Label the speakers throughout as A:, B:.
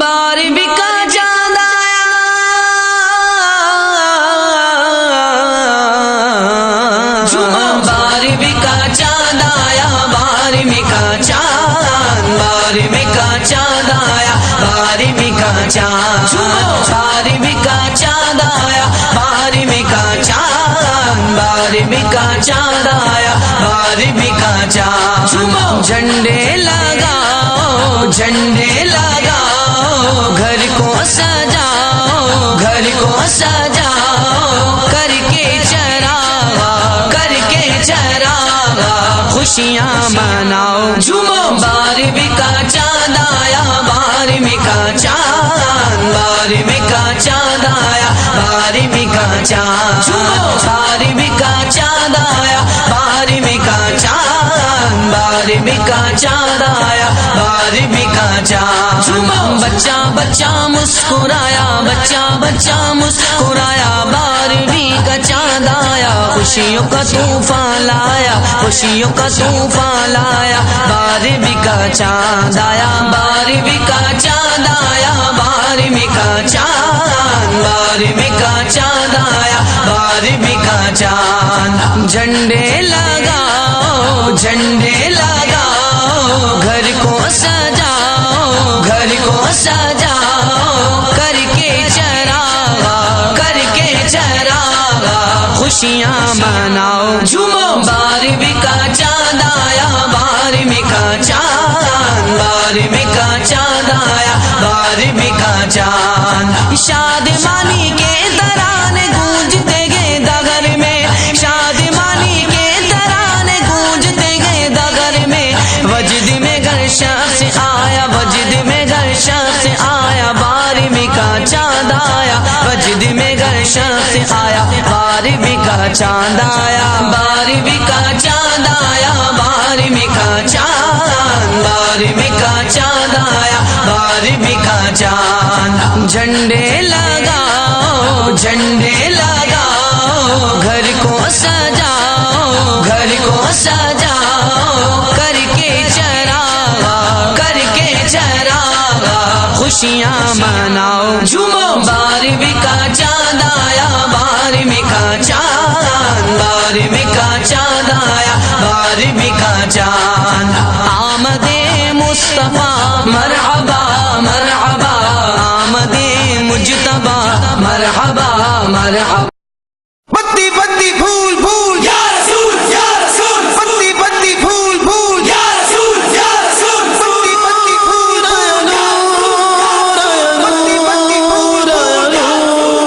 A: 12ویں کا چاند آیا، جمعہ 12ویں کا چاند آیا، 12ویں کا چاند، 12ویں کا چاند آیا، 12ویں کا چاند، جمعہ 12ویں کا چاند آیا، 12ویں کا چاند، 12ویں کا چاند آیا، 12ویں کا چاند، جمعہ جھنڈے لگاؤ، جھنڈے لگاؤ، گھر کو سجاؤ، گھر کو سجاؤ، کر کے چراغ، کر کے چراغ، خوشیاں مناؤ، جمعہ 12ویں کا چاند آیا، 12ویں کا چاند، 12ویں کا چاند آیا، 12ویں کا چاند، جمعہ 12ویں کا چاند آیا، 12ویں کا چاند، 12ویں کا چاند آیا، 12ویں کا چاند، جمعہ بچہ بچہ مسکرایا، بچہ بچہ مسکرایا، 12ویں کا چاند آیا، خوشیوں کا طوفان لایا، خوشیوں کا طوفان لایا، 12ویں کا چاند آیا، 12ویں کا چاند آیا، 12ویں کا چاند، 12ویں کا چاند آیا، 12ویں کا چاند، جھنڈے لگاؤ، جھنڈے لگاؤ، گھر کو سجاؤ، گھر کو سجاؤ، کر کے چراغ، کر کے چراغ، خوشیاں مناؤ، جمعہ 12ویں کا چاند آیا، 12ویں کا چاند، 12ویں کا چاند آیا، 12ویں کا چاند، شادمانی کے ترانے گونجتے گئے دگر میں، شادمانی کے ترانے گونجتے گئے دگر میں، وجد میں گر شخص آیا، وجد میں گر شخص آیا، 12ویں کا چاند آیا، وجد میں گر شخص آیا، 12ویں کا چاند آیا، 12ویں کا چاند آیا، 12ویں کا چاند، 12ویں کا چاند آیا، 12ویں کا چاند، جھنڈے لگاؤ، جھنڈے لگاؤ، گھر کو سجاؤ، گھر کو سجاؤ، کر کے چراغ، کر کے چراغ، خوشیاں مناؤ، جمعہ 12ویں کا چاند آیا، 12ویں کا چاند، 12ویں کا چاند آیا، 12ویں کا چاند، آمد مصطفیٰ مرحبا مرحبا، آمد مجتبی مرحبا مرحبا،
B: پتی پتی پھول پھول یا رسول یا رسول، پتی پتی پھول پھول یا رسول یا رسول، پتی پتی پھول نور پتی پتی پھول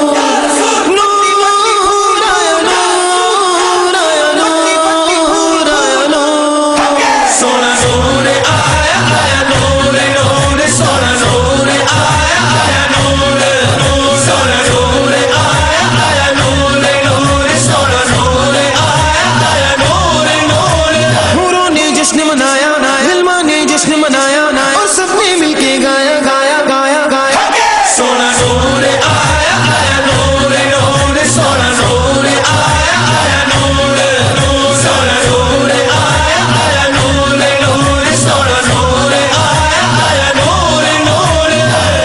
B: یا رسول، پتی پتی پھول نور پتی پتی پھول سونا نور آیا آیا، نور نور سونا نور آیا آیا، نور سونا نور آیا آیا، نور نور سونا نور آیا آیا، نور نور، نوروں نے جشن منایا، علماء نے جشن منایا، اور سب نے مل کے گایا گایا گایا گایا، سونا نور آیا آیا، نور نور سونا نور آیا آیا، نور سونا نور آیا آیا، نور نور سونا نور آیا آیا، نور نور،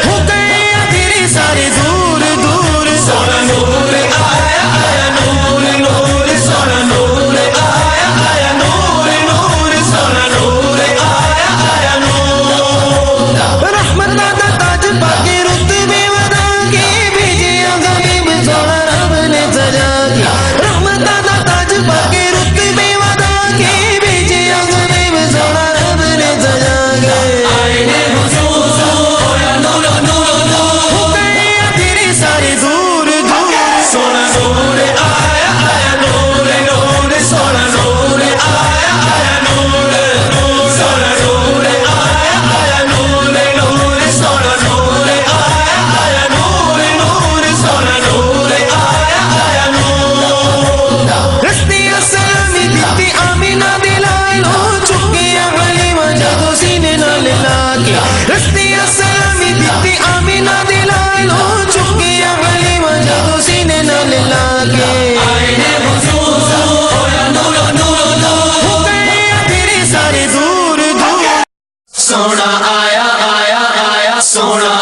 B: ہو گئے اندھیرے سارے دور دور، سونا نور آیا آیا، نور نور سونا نور آیا آیا، نور نور سونا نور آیا آیا، نور رحمت دادا تاج پاکے رتبے ودا کے بھیجے غریب سونا رب نے سجا کے، رحمت دادا تاج پاکے رتبے ودا کے بھیجے غریب سونا رب نے سجا کے، آئے حضور نور نور نور، ہو گئے اندھیرے سارے دور دور، سونا نور آیا آیا، نور نور سونا نور آیا آیا، نور سونا نور آیا آیا، نور نور سونا نور آیا آیا، نور نور سونا نور آیا آیا، نور رستے اسلامی دیتی آمینہ دلالو، چکے حلیمہ جادو سینے نال لاکے، رستے اسلامی دیتی آمینہ دلالو، چکے حلیمہ جادو سینے نال لاکے، آئے حضور نور نور نور، ہو گئے اندھیرے سارے دور دور، سونا آیا آیا آیا، سونا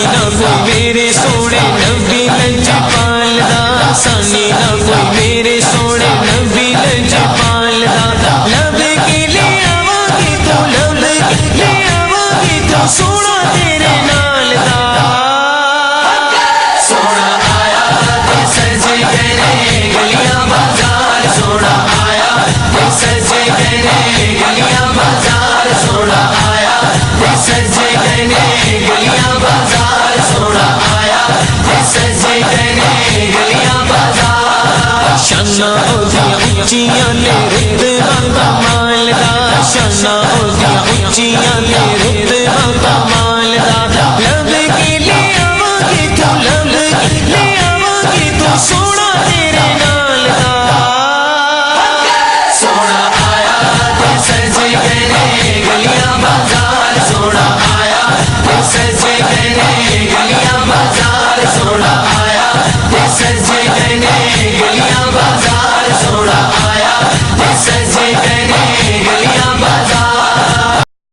A: نبی میرے سونے